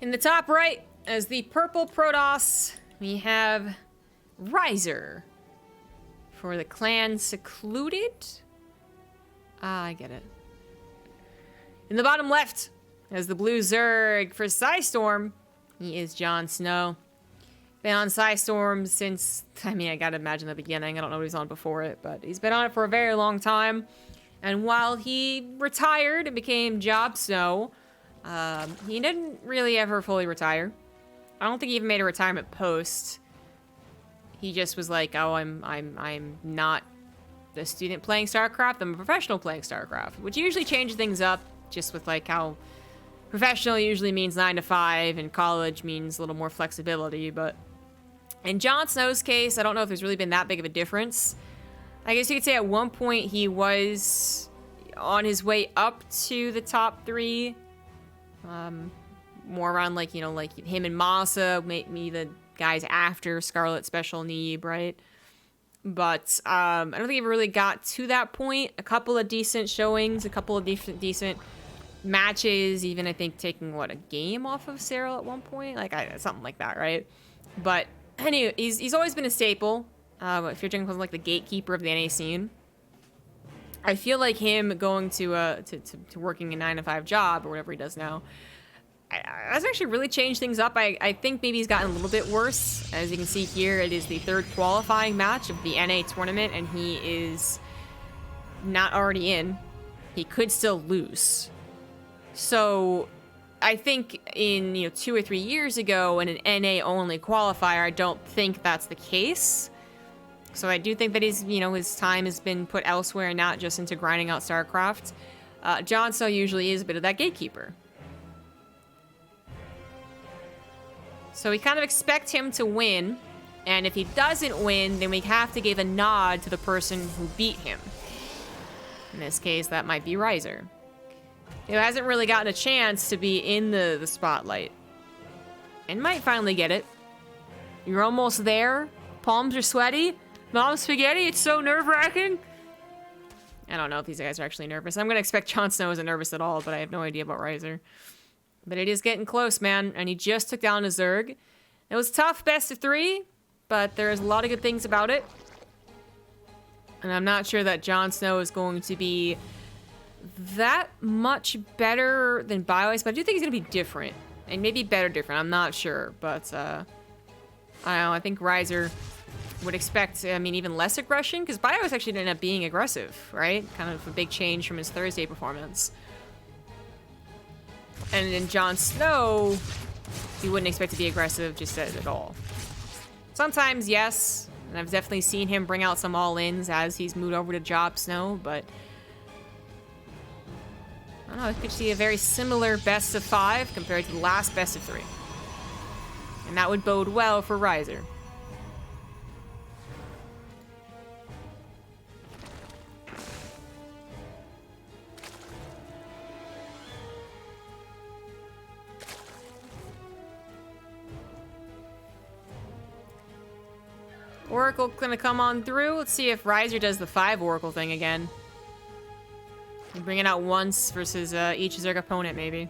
In the top right, as the purple Protoss, we have Rhizer. For the clan Secluded? Ah, I get it. In the bottom left, as the blue Zerg for Psystorm, he is JonSnow. Been on Psystorm since, I mean, I gotta imagine the beginning. I don't know what he's on before it, but he's been on it for a very long time. And while he retired and became JonSnow, he didn't really ever fully retire. I don't think he even made a retirement post. He just was like, oh, I'm not the student playing Starcraft, I'm a professional playing Starcraft, which usually changes things up, just with like how professional usually means 9 to 5 and college means a little more flexibility. But in JonSnow's case, I don't know if there's really been that big of a difference. I guess you could say at one point he was on his way up to the top 3. More around like, you know, like him and Masa, maybe the guys after Scarlet Special Neeb, right? But I don't think he ever really got to that point. A couple of decent showings, a couple of decent matches, even I think taking, what, a game off of Cyril at one point? Like, something like that, right? But anyway, he's always been a staple. If you're drinking something like the gatekeeper of the NA scene. I feel like him going to working a 9 to 5 job or whatever he does now, that's actually really changed things up. I think maybe he's gotten a little bit worse. As you can see here, it is the 3rd qualifying match of the NA tournament, and he is not already in. He could still lose. So I think in 2 or 3 years ago in an NA only qualifier, I don't think that's the case. So I do think that his time has been put elsewhere and not just into grinding out StarCraft. JonSnow usually is a bit of that gatekeeper. So we kind of expect him to win, and if he doesn't win, then we have to give a nod to the person who beat him. In this case, that might be Rhizer. He hasn't really gotten a chance to be in the spotlight. And might finally get it. You're almost there. Palms are sweaty. Mom's spaghetti, it's so nerve-wracking. I don't know if these guys are actually nervous. I'm going to expect JonSnow isn't nervous at all, but I have no idea about Rhizer. But it is getting close, man. And he just took down a Zerg. It was tough, best of 3, but there's a lot of good things about it. And I'm not sure that JonSnow is going to be that much better than BioIce, but I do think he's going to be different. And maybe better different, I'm not sure. But, I don't know, I think Rhizer would expect, I mean, even less aggression, because BioIce actually ended up being aggressive, right? Kind of a big change from his Thursday performance. And in JonSnow, you wouldn't expect to be aggressive just at all. Sometimes, yes, and I've definitely seen him bring out some all-ins as he's moved over to JonSnow, but I don't know, I could see a very similar best of 5 compared to the last best of 3. And that would bode well for Rhizer. Oracle gonna come on through. Let's see if Rhizer does the 5 Oracle thing again. Bring it out once versus each Zerg opponent, maybe.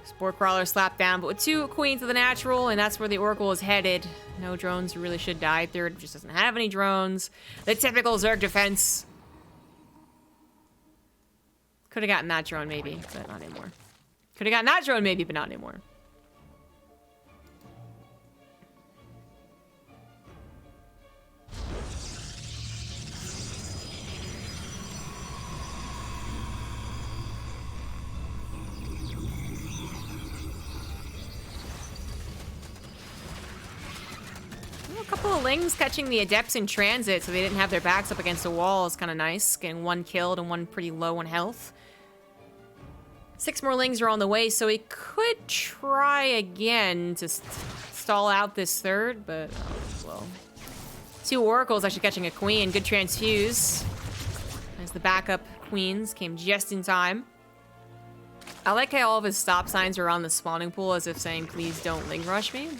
Spore Crawler slapped down, but with 2 Queens of the Natural, and that's where the Oracle is headed. No drones really should die. 3rd just doesn't have any drones. The typical Zerg defense. Could have gotten that drone, maybe, but not anymore. Could have gotten that drone, maybe, but not anymore. A couple of Lings catching the Adepts in transit so they didn't have their backs up against the wall is kind of nice. Getting 1 killed and 1 pretty low on health. 6 more Lings are on the way, so he could try again to stall out this 3rd, but, oh, well. 2 Oracles actually catching a Queen. Good transfuse. As the backup Queens came just in time. I like how all of his stop signs are on the spawning pool as if saying, please don't Ling rush me.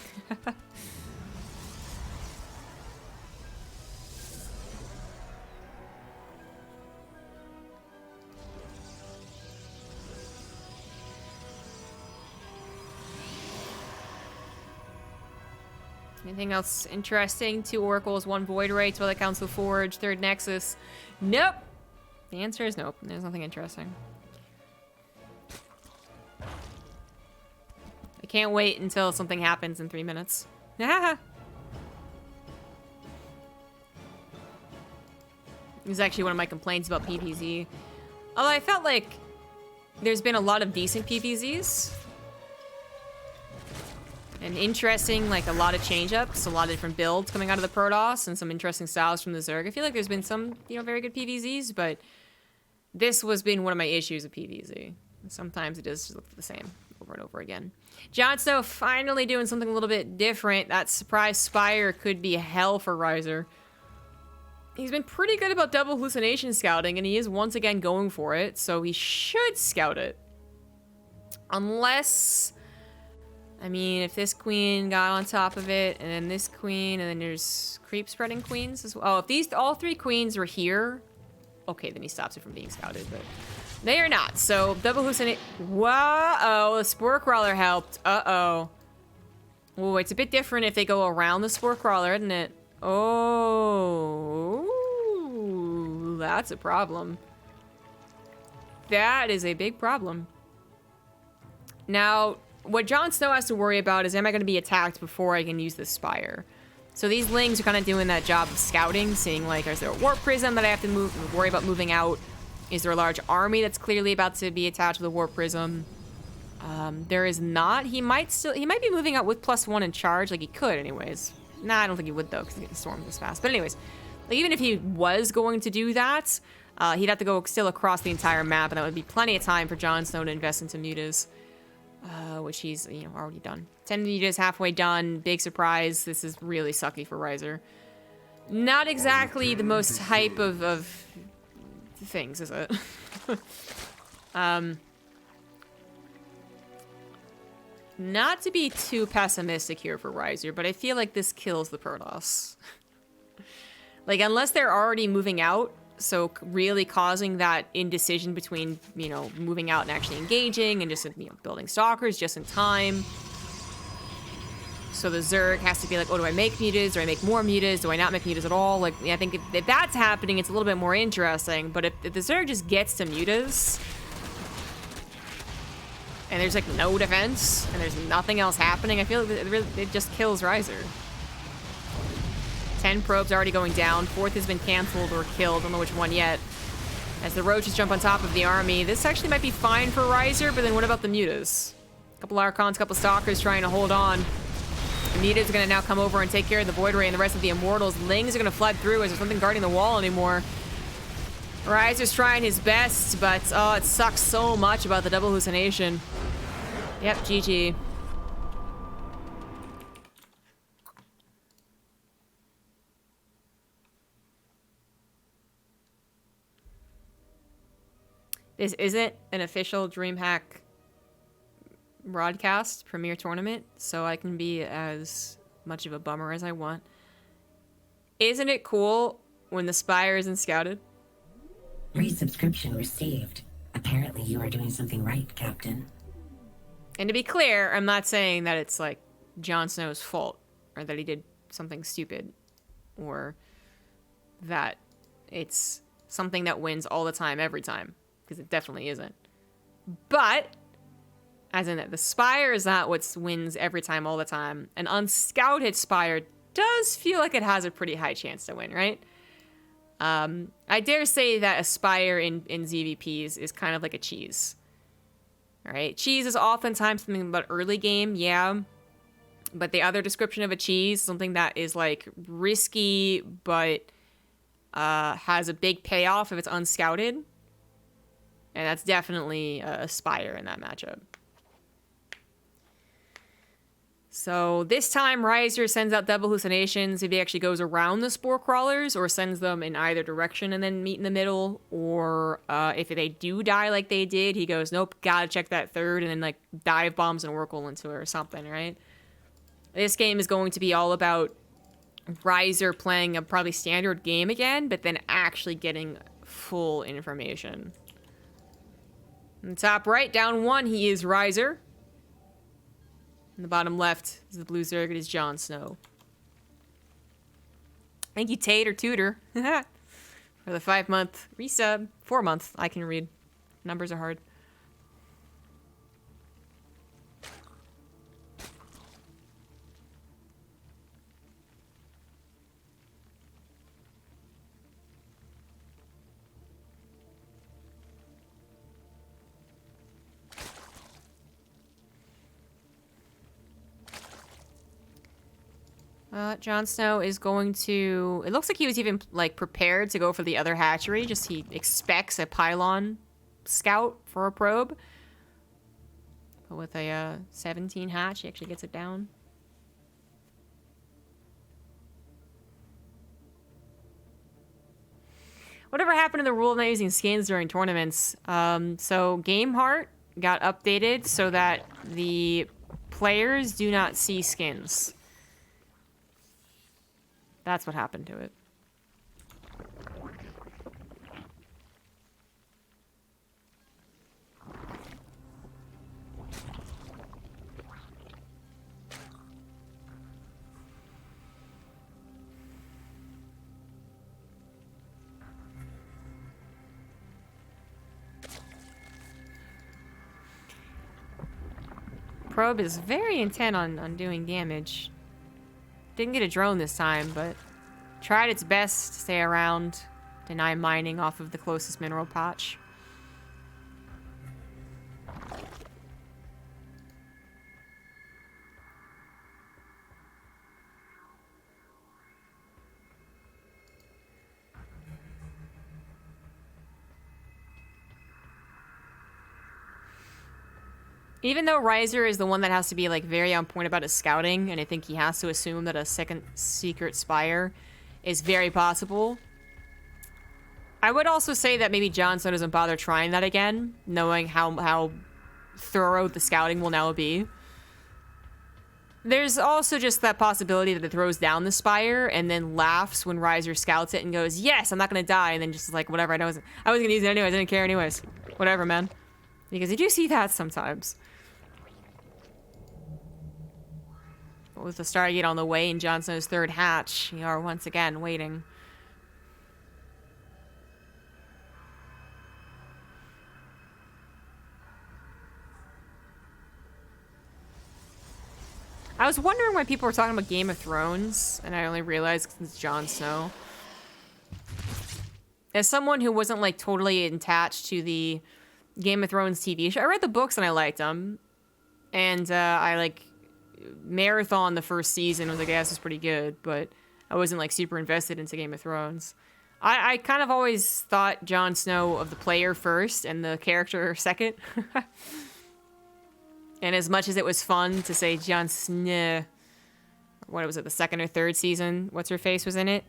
Anything else interesting? 2 Oracles, 1 Void Ray, Twilight Council Forge, 3rd Nexus. Nope. The answer is nope. There's nothing interesting. I can't wait until something happens in 3 minutes. This is actually one of my complaints about PvZ. Although I felt like there's been a lot of decent PvZs. And interesting, like a lot of change-ups, a lot of different builds coming out of the Protoss, and some interesting styles from the Zerg. I feel like there's been some, you know, very good PvZs, but this was been one of my issues with PvZ. Sometimes it does look the same over and over again. JonSnow finally doing something a little bit different. That surprise Spire could be hell for Rhizer. He's been pretty good about double hallucination scouting, and he is once again going for it, so he should scout it. Unless... I mean, if this queen got on top of it, and then this queen, and then there's creep spreading queens as well. Oh, if these all 3 queens were here, okay, then he stops it from being scouted, but they are not. So double hallucinate. Whoa! The Spore Crawler helped. Uh-oh. Oh, it's a bit different if they go around the Spore Crawler, isn't it? Oh, that's a problem. That is a big problem. Now, what JonSnow has to worry about is, am I going to be attacked before I can use this Spire? So these Lings are kind of doing that job of scouting, seeing like, is there a Warp Prism that I have to worry about moving out? Is there a large army that's clearly about to be attached to the Warp Prism? There is not. He might be moving out with +1 in charge, like he could anyways. Nah, I don't think he would though, because he can storm this fast. But anyways, like, even if he was going to do that, he'd have to go still across the entire map, and that would be plenty of time for JonSnow to invest into mutas. Which he's, you know, already done. 10 mutas halfway done. Big surprise. This is really sucky for Rhizer. Not exactly the most hype of things, is it? Not to be too pessimistic here for Rhizer, but I feel like this kills the Protoss. Like, unless they're already moving out, so really causing that indecision between, you know, moving out and actually engaging and just, you know, building stalkers just in time. So the Zerg has to be like, oh, do I make mutas? Do I make more mutas? Do I not make mutas at all? Like, I think if that's happening, it's a little bit more interesting. But if the Zerg just gets to mutas and there's like no defense and there's nothing else happening, I feel like it just kills Rhizer. 10 probes already going down. 4th has been canceled or killed. Don't know which one yet. As the roaches jump on top of the army. This actually might be fine for Rhizer, but then what about the mutas? A couple Archons, couple Stalkers trying to hold on. The mutas are going to now come over and take care of the Void Ray and the rest of the Immortals. Lings are going to flood through as there's nothing guarding the wall anymore. Rhizer's trying his best, but oh, it sucks so much about the double hallucination. Yep, GG. This isn't an official DreamHack broadcast premiere tournament, so I can be as much of a bummer as I want. Isn't it cool when the Spire isn't scouted? Resubscription received. Apparently you are doing something right, Captain. And to be clear, I'm not saying that it's like JonSnow's fault, or that he did something stupid, or that it's something that wins all the time, every time. Because it definitely isn't. But, as in that the Spire is not what wins every time, all the time. An unscouted Spire does feel like it has a pretty high chance to win, right? I dare say that a Spire in ZVPs is kind of like a cheese. Alright, cheese is oftentimes something about early game, yeah. But the other description of a cheese, something that is like risky, but has a big payoff if it's unscouted. And that's definitely a Spire in that matchup. So this time, Rhizer sends out double hallucinations if he actually goes around the Spore Crawlers, or sends them in either direction and then meet in the middle. Or if they do die like they did, he goes, nope, gotta check that 3rd, and then like dive bombs an Oracle into it or something, right? This game is going to be all about Rhizer playing a probably standard game again, but then actually getting full information. In the top right, down 1, he is Rhizer. In the bottom left is the blue Zerg, it is JonSnow. Thank you, Tate or Tutor, for the 5-month resub. 4-month, I can read. Numbers are hard. JonSnow is going to... It looks like he was even, like, prepared to go for the other hatchery. Just he expects a pylon scout for a probe. But with a 17 hatch, he actually gets it down. Whatever happened to the rule of not using skins during tournaments? So Game Heart got updated so that the players do not see skins. That's what happened to it. Probe is very intent on doing damage. Didn't get a drone this time, but tried its best to stay around, deny mining off of the closest mineral patch. Even though Rhizer is the one that has to be, like, very on point about his scouting, and I think he has to assume that a second secret spire is very possible, I would also say that maybe JonSnow doesn't bother trying that again, knowing how thorough the scouting will now be. There's also just that possibility that it throws down the spire and then laughs when Rhizer scouts it and goes, yes, I'm not gonna die, and then just like, whatever, I was gonna use it anyways, I didn't care anyways. Whatever, man. Because you do see that sometimes. With the Stargate on the way and JonSnow's third hatch, we are once again waiting. I was wondering why people were talking about Game of Thrones, and I only realized because it's JonSnow. As someone who wasn't, like, totally attached to the Game of Thrones TV show, I read the books and I liked them. And I, like, marathon the first season. I was like, yeah, this is pretty good, but I wasn't, like, super invested into Game of Thrones. I kind of always thought JonSnow of the player first and the character second. And as much as it was fun to say JonSnow, what was it, the second or third season? What's her face was in it?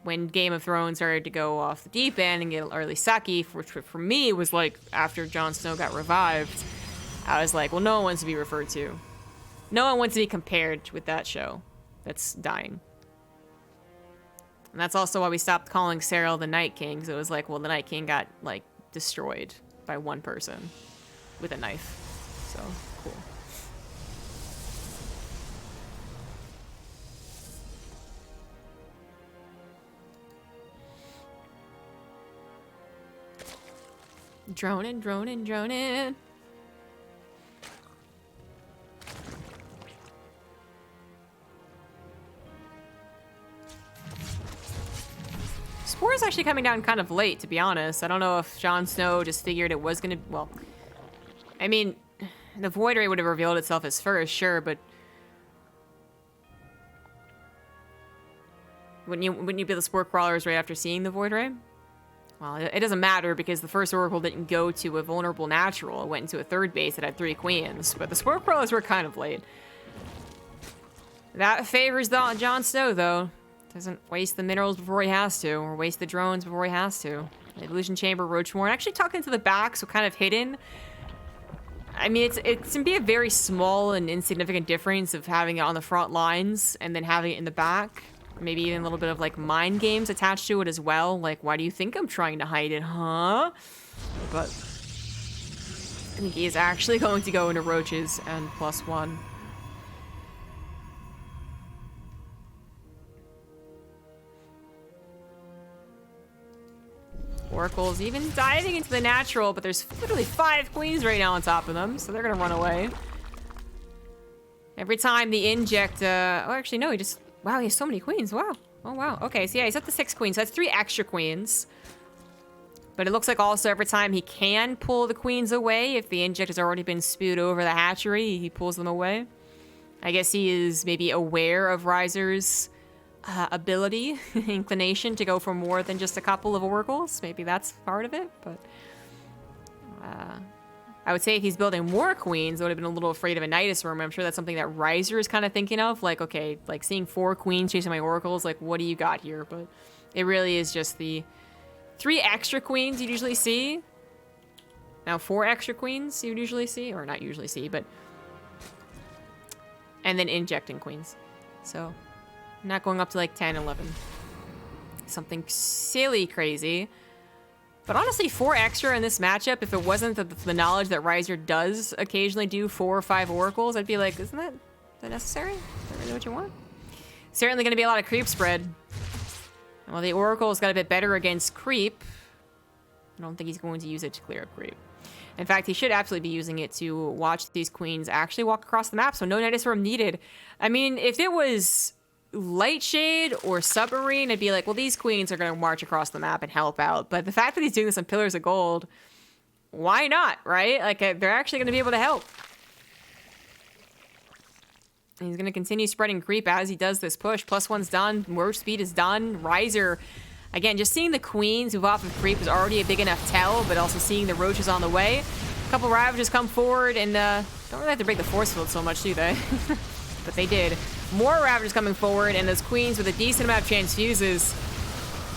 When Game of Thrones started to go off the deep end and get early sucky, which for me was like after JonSnow got revived, I was like, well, no one wants to be referred to. No one wants to be compared with that show that's dying. And that's also why we stopped calling Cyril the Night King. So it was like, well, the Night King got, like, destroyed by one person with a knife. So, cool. Droning, droning, droning. Spore's actually coming down kind of late, to be honest. I don't know if JonSnow just figured it was gonna... Well, I mean, the Void Ray would have revealed itself as first, sure, but... Wouldn't you be the Spore Crawlers right after seeing the Void Ray? Well, it doesn't matter, because the first Oracle didn't go to a vulnerable natural. It went into a third base that had 3 queens, but the Spore Crawlers were kind of late. That favors JonSnow, though. Doesn't waste the minerals before he has to, or waste the drones before he has to. The Illusion Chamber, Roachmore, and actually tucked into the back, so kind of hidden. I mean, it can be a very small and insignificant difference of having it on the front lines and then having it in the back. Maybe even a little bit of, like, mind games attached to it as well. Like, why do you think I'm trying to hide it, huh? But I think he is actually going to go into Roaches and +1. Oracle's even diving into the natural, but there's literally 5 queens right now on top of them, so they're gonna run away. Every time the inject, oh, actually, no, he just, wow, he has so many queens, wow. Oh, wow, okay, so yeah, he's up to 6 queens, so that's 3 extra queens. But it looks like also every time he can pull the queens away, if the inject has already been spewed over the hatchery, he pulls them away. I guess he is maybe aware of Rhizer's ability, inclination to go for more than just a couple of oracles. Maybe that's part of it, but I would say if he's building more queens, I would have been a little afraid of a Nidus room. I'm sure that's something that Rhizer is kind of thinking of. Like, okay, like seeing 4 queens chasing my oracles, like, what do you got here? But it really is just the 3 extra queens you'd usually see. Now 4 extra queens you'd usually see, or not usually see, but... And then injecting queens. So, not going up to like 10, 11. Something silly crazy. But honestly, 4 extra in this matchup, if it wasn't the knowledge that Rhizer does occasionally do 4 or 5 oracles, I'd be like, isn't that necessary? Is that really what you want? Certainly going to be a lot of creep spread. And while the oracle's got a bit better against creep, I don't think he's going to use it to clear up creep. In fact, he should absolutely be using it to watch these queens actually walk across the map, so no Nidus room needed. I mean, if it was Lightshade or Submarine, I'd be like, well, these queens are going to march across the map and help out. But the fact that he's doing this on Pillars of Gold, why not, right? Like, they're actually going to be able to help. And he's going to continue spreading creep as he does this push. +1's done. Roach speed is done. Rhizer, again, just seeing the queens move off of creep is already a big enough tell, but also seeing the roaches on the way. A couple Ravagers come forward and don't really have to break the force field so much, do they? But they did. More Ravagers coming forward, and those queens with a decent amount of transfuses.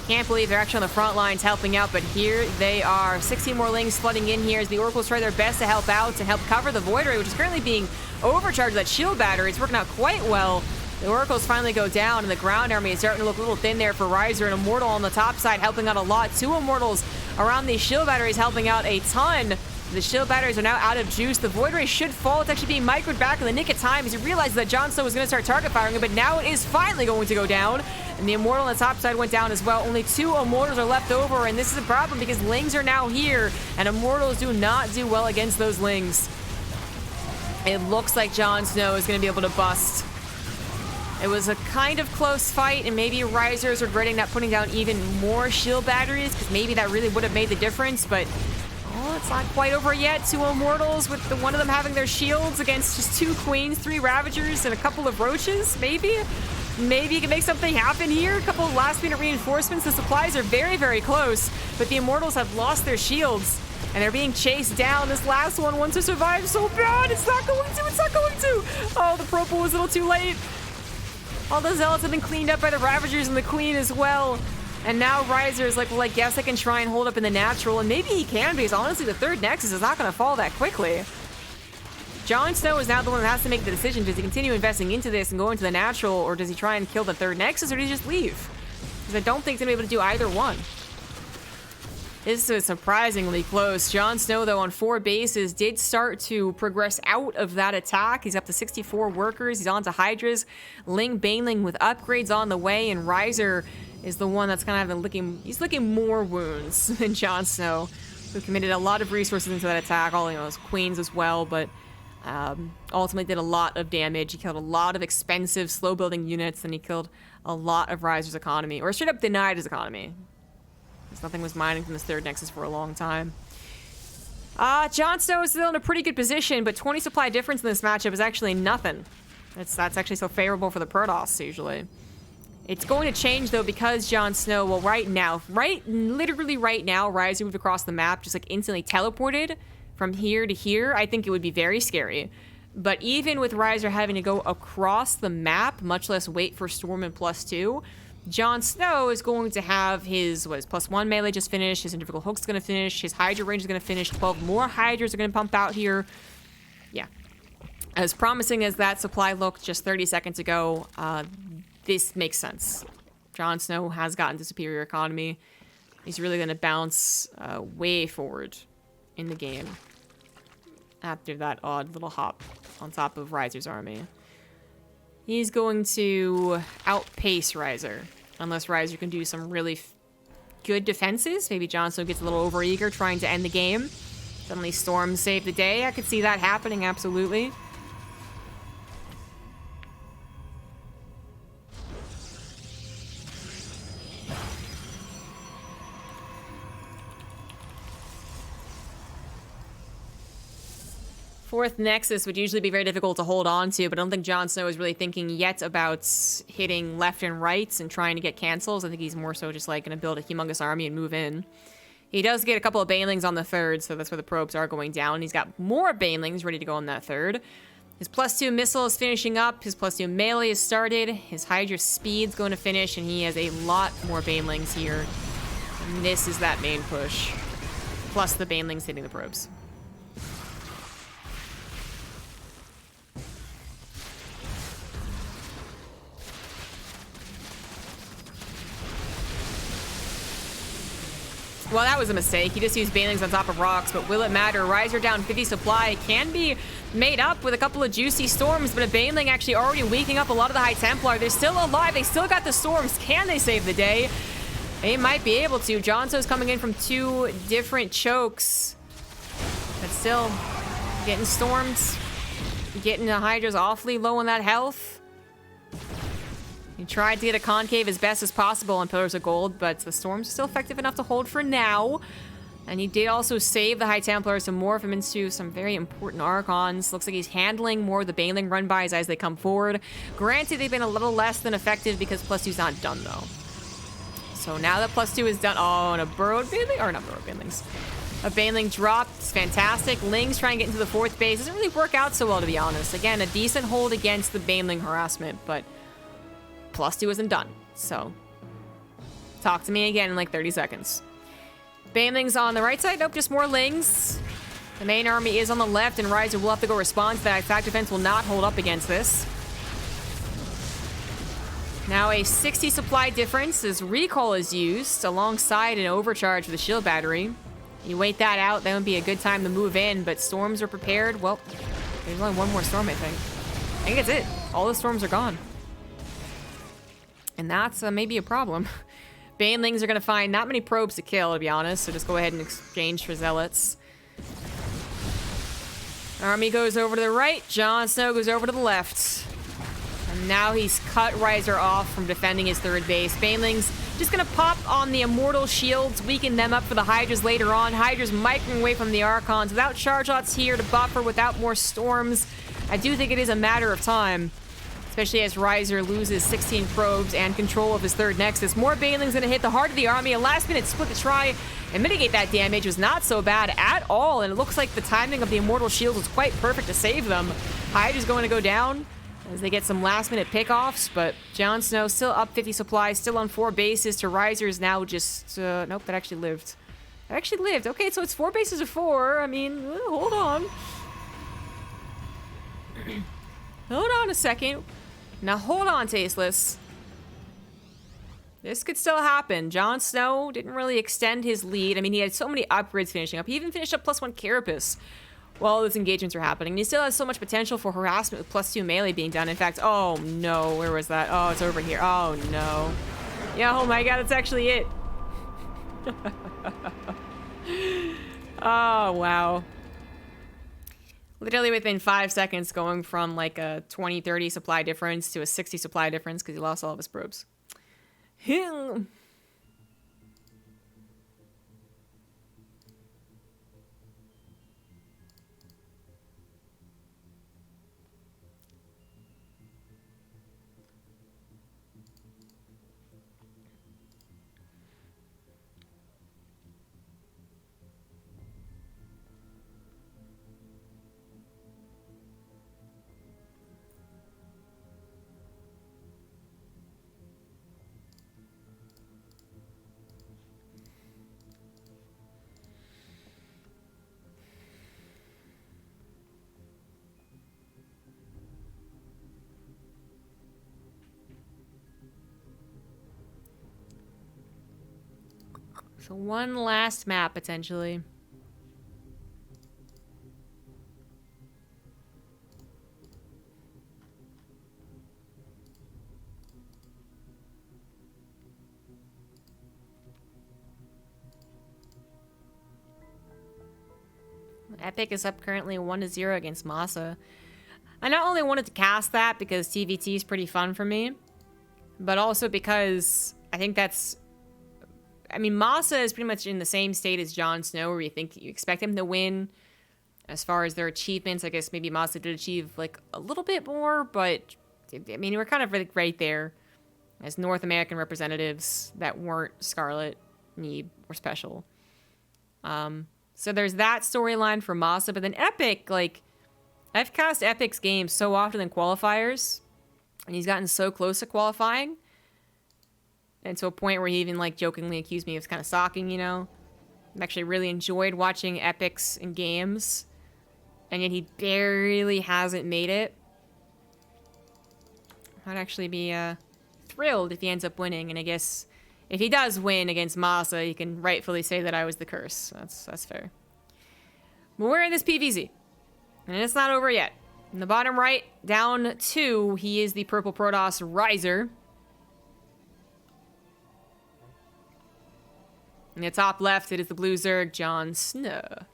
Can't believe they're actually on the front lines helping out, but here they are. 16 more Lings flooding in here as the Oracles try their best to help out and help cover the Void Ray, which is currently being overcharged with that shield battery. It's working out quite well. The Oracles finally go down, and the ground army is starting to look a little thin there for Rhizer. An Immortal on the top side helping out a lot. 2 Immortals around these shield batteries helping out a ton. The shield batteries are now out of juice. The Void Ray should fall. It's actually being microed back in the nick of time as he realizes that JonSnow was going to start target firing it, but now it is finally going to go down. And the Immortal on the top side went down as well. Only 2 Immortals are left over, and this is a problem because Lings are now here, and Immortals do not do well against those Lings. It looks like JonSnow is going to be able to bust. It was a kind of close fight, and maybe Rhizer's regretting not putting down even more shield batteries, because maybe that really would have made the difference, but oh, it's not quite over yet. 2 Immortals with one of them having their shields against just 2 Queens, 3 Ravagers, and a couple of Roaches, maybe? Maybe you can make something happen here. A couple of last-minute reinforcements. The supplies are very, very close, but the Immortals have lost their shields, and they're being chased down. This last one wants to survive so bad. It's not going to. It's not going to. Oh, the purple was a little too late. All the Zealots have been cleaned up by the Ravagers and the Queen as well. And now Rhizer is like, well, I guess I can try and hold up in the natural. And maybe he can, because honestly, the 3rd Nexus is not going to fall that quickly. JonSnow is now the one that has to make the decision. Does he continue investing into this and go into the natural, or does he try and kill the 3rd Nexus, or does he just leave? Because I don't think he's going to be able to do either one. This is surprisingly close. JonSnow, though, on 4 bases, did start to progress out of that attack. He's up to 64 workers. He's on to Hydras. Ling Baneling with upgrades on the way, and Rhizer is the one that's kind of he's licking more wounds than JonSnow, who committed a lot of resources into that attack, all, you know, his Queens as well, but ultimately did a lot of damage. He killed a lot of expensive, slow-building units, and he killed a lot of Rhizer's economy, or straight up denied his economy. Nothing was mining from this 3rd Nexus for a long time. JonSnow is still in a pretty good position, but 20 supply difference in this matchup is actually nothing. That's actually so favorable for the Protoss, usually. It's going to change, though, because JonSnow, well, literally right now, Rhizer moved across the map, just like instantly teleported from here to here. I think it would be very scary. But even with Rhizer having to go across the map, much less wait for Storm and +2, JonSnow is going to have his, +1 melee just finished, his Centrifugal Hook's going to finish, his Hydra range is going to finish, 12 more Hydras are going to pump out here. Yeah. As promising as that supply looked just 30 seconds ago, this makes sense. JonSnow has gotten to superior economy. He's really going to bounce way forward in the game after that odd little hop on top of Rhizer's army. He's going to outpace Rhizer, unless Rhizer can do some really good defenses. Maybe JonSnow gets a little overeager trying to end the game. Suddenly Storms save the day. I could see that happening, absolutely. Fourth Nexus would usually be very difficult to hold on to, but I don't think JonSnow is really thinking yet about hitting left and right and trying to get cancels. I think he's more so just like going to build a humongous army and move in. He does get a couple of Banelings on the third, so that's where the probes are going down. He's got more Banelings ready to go on that third. His +2 missile is finishing up. His +2 melee is started. His Hydra speed's going to finish, and he has a lot more Banelings here. And this is that main push. Plus the Banelings hitting the probes. Well, that was a mistake. He just used Banelings on top of rocks, but will it matter? Rhizer down 50 supply can be made up with a couple of juicy storms, but a Baneling actually already waking up a lot of the High Templar. They're still alive. They still got the storms. Can they save the day? They might be able to. JonSnow's coming in from 2 different chokes, but still getting stormed, getting the Hydras awfully low on that health. He tried to get a concave as best as possible on Pillars of Gold, but the storms are still effective enough to hold for now. And he did also save the High Templars to morph him into some very important Archons. Looks like he's handling more of the Baneling run-bys as they come forward. Granted, they've been a little less than effective because +2's not done, though. So now that +2 is done... Oh, and a burrowed Baneling... Or not burrowed Banelings. A Baneling dropped. It's fantastic. Ling's trying to get into the 4th base. Doesn't really work out so well, to be honest. Again, a decent hold against the Baneling harassment, but... +2 isn't done, so talk to me again in like 30 seconds. Banelings on the right side. Nope, just more Lings. The main army is on the left, and Rhizer will have to go respond to that. Attack defense will not hold up against this. Now a 60 supply difference as recall is used alongside an overcharge with the shield battery. You wait that out, that would be a good time to move in, but storms are prepared. Well, there's only one more storm, I think. I think that's it. All the storms are gone. And that's maybe a problem. Banelings are going to find not many probes to kill, to be honest, so just go ahead and exchange for Zealots. Army goes over to the right, JonSnow goes over to the left. And now he's cut Rhizer off from defending his 3rd base. Banelings just going to pop on the Immortal Shields, weaken them up for the Hydras later on. Hydras micring away from the Archons. Without charge lots here to buffer, without more storms, I do think it is a matter of time. Especially as Rhizer loses 16 probes and control of his 3rd Nexus. More Banelings gonna hit the heart of the army. A last-minute split to try and mitigate that damage was not so bad at all, and it looks like the timing of the Immortal Shields was quite perfect to save them. Hydra's going to go down as they get some last-minute pickoffs, but JonSnow still up 50 supplies, still on 4 bases to Rhizer's now just... nope, that actually lived. That actually lived. Okay, so it's 4 bases of 4. I mean, hold on. Hold on a second. Now, hold on, Tasteless. This could still happen. JonSnow didn't really extend his lead. I mean, he had so many upgrades finishing up. He even finished up +1 Carapace while those engagements are happening. And he still has so much potential for harassment with +2 melee being done. In fact, oh no, where was that? Oh, it's over here. Oh no. Yeah, oh my god, that's actually it. Oh, wow. Literally within 5 seconds going from like a 20-30 supply difference to a 60 supply difference because he lost all of his probes. So one last map, potentially. Epic is up currently 1-0 against Masa. I not only wanted to cast that because TVT is pretty fun for me, but also because I think that's... I mean, Masa is pretty much in the same state as JonSnow, where you expect him to win. As far as their achievements, I guess maybe Masa did achieve, like, a little bit more, but, I mean, we're kind of like right there as North American representatives that weren't Scarlet, Neeb, or Special. So there's that storyline for Masa, but then Epic, like, I've cast Epic's games so often in qualifiers, and he's gotten so close to qualifying, and to a point where he even, like, jokingly accused me of kind of stalking, you know? I've actually really enjoyed watching Epics in games, and yet he barely hasn't made it. I'd actually be thrilled if he ends up winning, and I guess if he does win against Masa, he can rightfully say that I was the curse. That's fair. But we're in this PvZ, and it's not over yet. In the bottom right, down 2, he is the purple Protoss Rhizer. In the top left, it is the blue Zerg, JonSnow.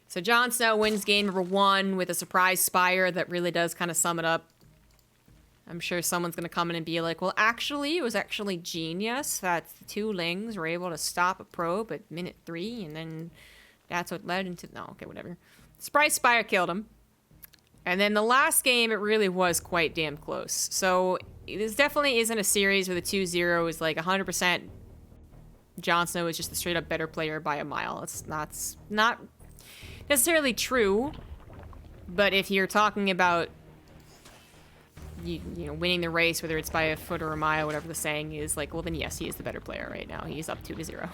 So JonSnow wins game number 1 with a surprise Spire that really does kind of sum it up. I'm sure someone's going to come in and be like, well, actually, it was actually genius that the 2 Lings were able to stop a probe at minute 3, and then that's what led into... No, okay, whatever. Surprise Spire killed him. And then the last game, it really was quite damn close. So this definitely isn't a series where the 2-0 is like 100% JonSnow is just a straight up better player by a mile. It's not necessarily true, but if you're talking about you know, winning the race, whether it's by a foot or a mile, whatever the saying is, like, well, then yes, he is the better player right now. He's up 2-0.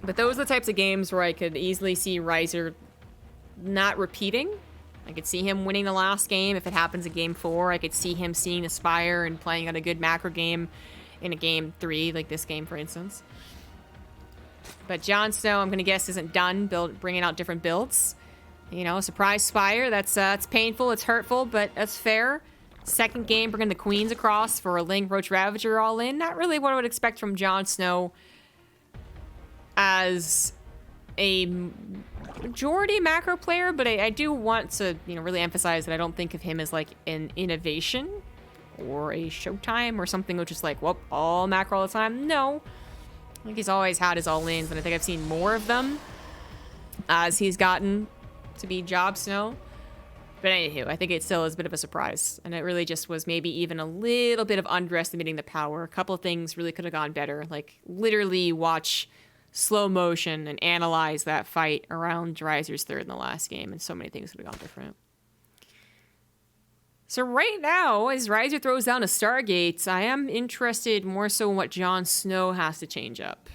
But those are the types of games where I could easily see Rhizer not repeating. I could see him winning the last game if it happens in game 4. I could see him seeing Aspire and playing on a good macro game in a game 3, like this game, for instance. But JonSnow, I'm gonna guess, isn't done bringing out different builds. You know, surprise Spire, that's it's painful, it's hurtful, but that's fair. Second game, bringing the Queens across for a Ling Roach Ravager all in. Not really what I would expect from JonSnow as a majority macro player, but I do want to, you know, really emphasize that I don't think of him as like an innovation or a Showtime or something which is like, whoop, all macro all the time. No. I think he's always had his all-ins, and I think I've seen more of them as he's gotten to be JobSnow. But anywho, I think it still is a bit of a surprise, and it really just was maybe even a little bit of underestimating the power. A couple of things really could have gone better, like literally watch slow motion and analyze that fight around Rhizer's third in the last game, and so many things would have gone different. So right now, as Rhizer throws down a Stargate, I am interested more so in what JonSnow has to change up.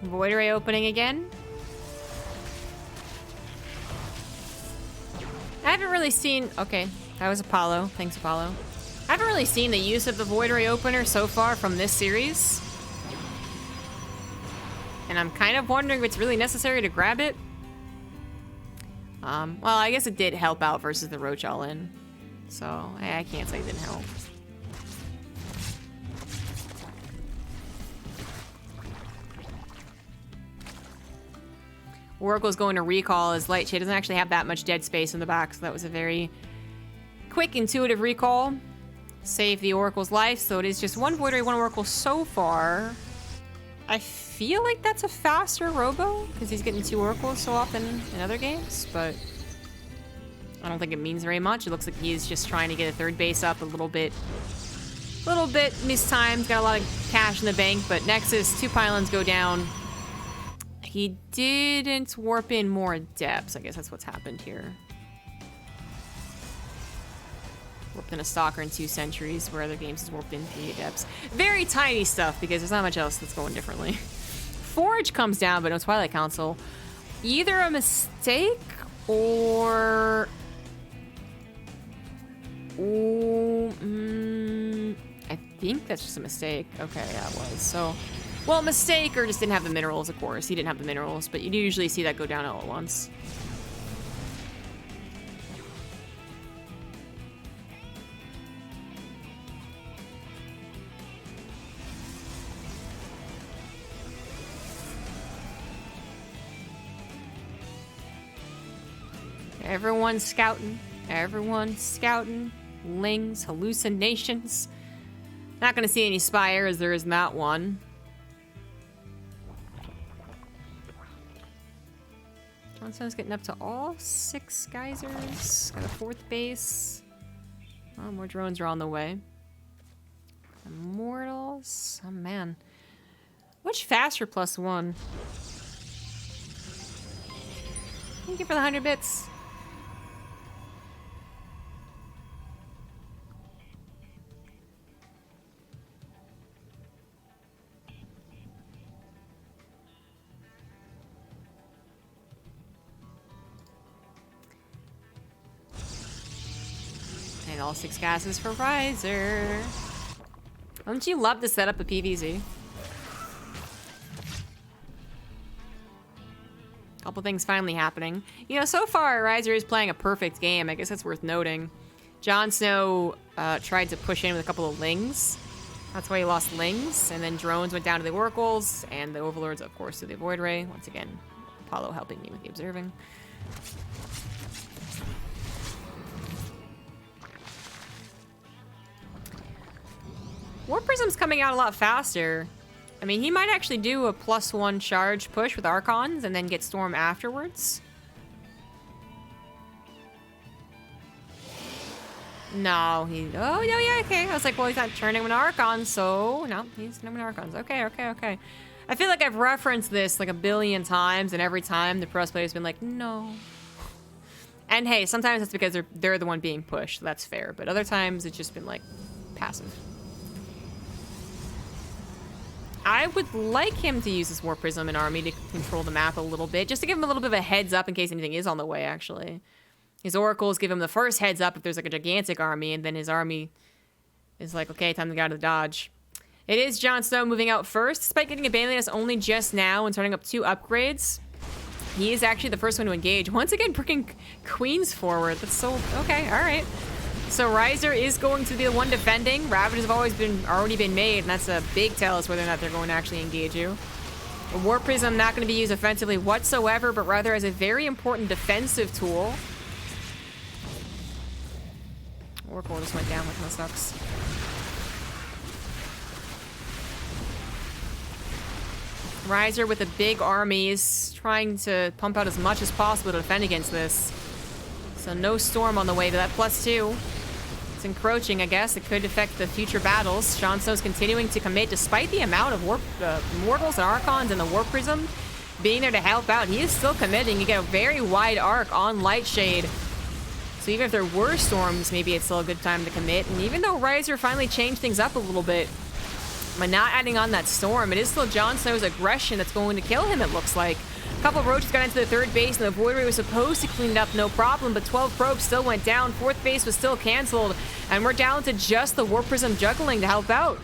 Void Ray opening again. I haven't really seen... Okay, that was Apollo. Thanks, Apollo. I haven't really seen the use of the Void Ray opener so far from this series. And I'm kind of wondering if it's really necessary to grab it. Well, I guess it did help out versus the Roach all-in. So, I can't say it didn't help. Oracle's going to recall as Lightshade doesn't actually have that much dead space in the back, so that was a very quick, intuitive recall. Save the Oracle's life, so it is just one Void Ray, one Oracle so far. I feel like that's a faster Robo, because he's getting 2 Oracles so often in other games, but I don't think it means very much. It looks like he's just trying to get a 3rd base up a little bit mistimed. Got a lot of cash in the bank, but Nexus, 2 pylons go down. He didn't warp in more depths. I guess that's what's happened here. Warped in a Stalker in 2 Sentries, where other games has warped in 3 Adepts. Very tiny stuff, because there's not much else that's going differently. Forge comes down, but no Twilight Council. Either a mistake, or... I think that's just a mistake. Okay, yeah, it was. So, well, mistake, or just didn't have the minerals, of course. He didn't have the minerals, but you do usually see that go down all at once. Everyone's scouting. Everyone's scouting. Lings, hallucinations. Not gonna see any Spire, as there is not one. JonSnow's getting up to all 6 geysers. Got a 4th base. Oh, more drones are on the way. Immortals. Oh, man. Much faster +1. Thank you for the 100 bits. And all 6 gases for Rhizer. Don't you love the setup of PvZ? Couple things finally happening. You know, so far, Rhizer is playing a perfect game. I guess that's worth noting. JonSnow tried to push in with a couple of Lings. That's why he lost Lings. And then drones went down to the Oracles. And the Overlords, of course, to the Void Ray. Once again, Apollo helping me with the observing. Warp Prism's coming out a lot faster. I mean, he might actually do a +1 charge push with Archons and then get Storm afterwards. No, he... Oh, no, yeah, okay. I was like, well, he's not turning him into Archons, so... No, he's turning him into Archons. Okay, okay, okay. I feel like I've referenced this like a billion times, and every time the Pro player's been like, no. And hey, sometimes it's because they're the one being pushed, so that's fair. But other times, it's just been, like, passive. I would like him to use his Warp Prism and Army to control the map a little bit, just to give him a little bit of a heads up in case anything is on the way, actually. His Oracles give him the first heads up if there's like a gigantic army, and then his army is like, okay, time to get out of the dodge. It is JonSnow moving out first, despite getting abandoned only just now and turning up 2 upgrades. He is actually the first one to engage. Once again, bringing Queens forward. That's so... Okay, alright. So Rhizer is going to be the one defending. Ravages have already been made, and that's a big tell as whether or not they're going to actually engage you. A Warp Prism not going to be used offensively whatsoever, but rather as a very important defensive tool. Oracle just went down, which kind of sucks. Rhizer with the big armies, trying to pump out as much as possible to defend against this. So no Storm on the way to that +2. It's encroaching, I guess. It could affect the future battles. JonSnow's continuing to commit despite the amount of Mortals and Archons and the Warp Prism being there to help out. He is still committing. You get a very wide arc on Lightshade. So even if there were Storms, maybe it's still a good time to commit. And even though Rhizer finally changed things up a little bit by not adding on that Storm, it is still JonSnow's aggression that's going to kill him, it looks like. A couple of roaches got into the 3rd base, and the Void Ray was supposed to clean it up, no problem, but 12 probes still went down. 4th base was still canceled, and we're down to just the Warp Prism juggling to help out.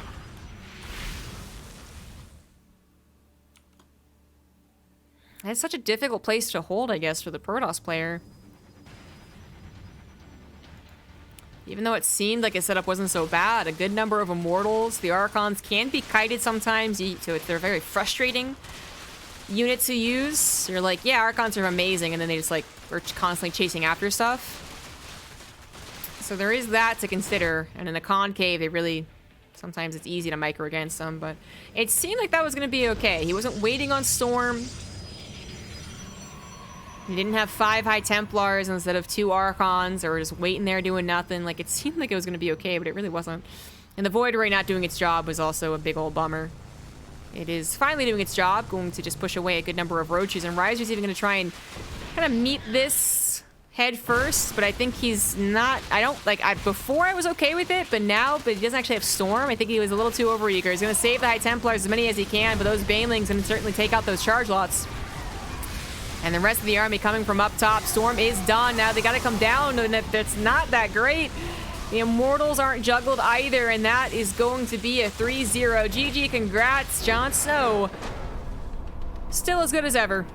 It's such a difficult place to hold, I guess, for the Protoss player. Even though it seemed like his setup wasn't so bad, a good number of Immortals, the Archons can be kited sometimes, so they're very frustrating unit to use. You're like, yeah, Archons are amazing, and then they just like are constantly chasing after stuff. So there is that to consider, and in the concave, they really Sometimes it's easy to micro against him, but it seemed like that was going to be okay. He wasn't waiting on Storm. He didn't have 5 High Templars instead of 2 Archons, or just waiting there doing nothing. Like, it seemed like it was going to be okay, but it really wasn't. And the Void Ray not doing its job was also a big old bummer. It is finally doing its job, going to just push away a good number of Roaches, and Rhizer's even going to try and kind of meet this head first, but I think he's not, before I was okay with it, but now, he doesn't actually have Storm. I think he was a little too overeager. He's going to save the High Templars as many as he can, but those Banelings going to certainly take out those charge lots. And the rest of the army coming from up top. Storm is done. Now they got to come down, and that's not that great. The Immortals aren't juggled either, and that is going to be a 3-0. GG, congrats, JonSnow. Still as good as ever.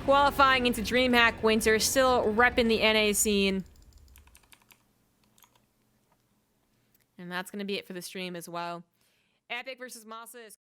Qualifying into DreamHack Winter, still repping the NA scene. And that's going to be it for the stream as well. Epic versus Masa is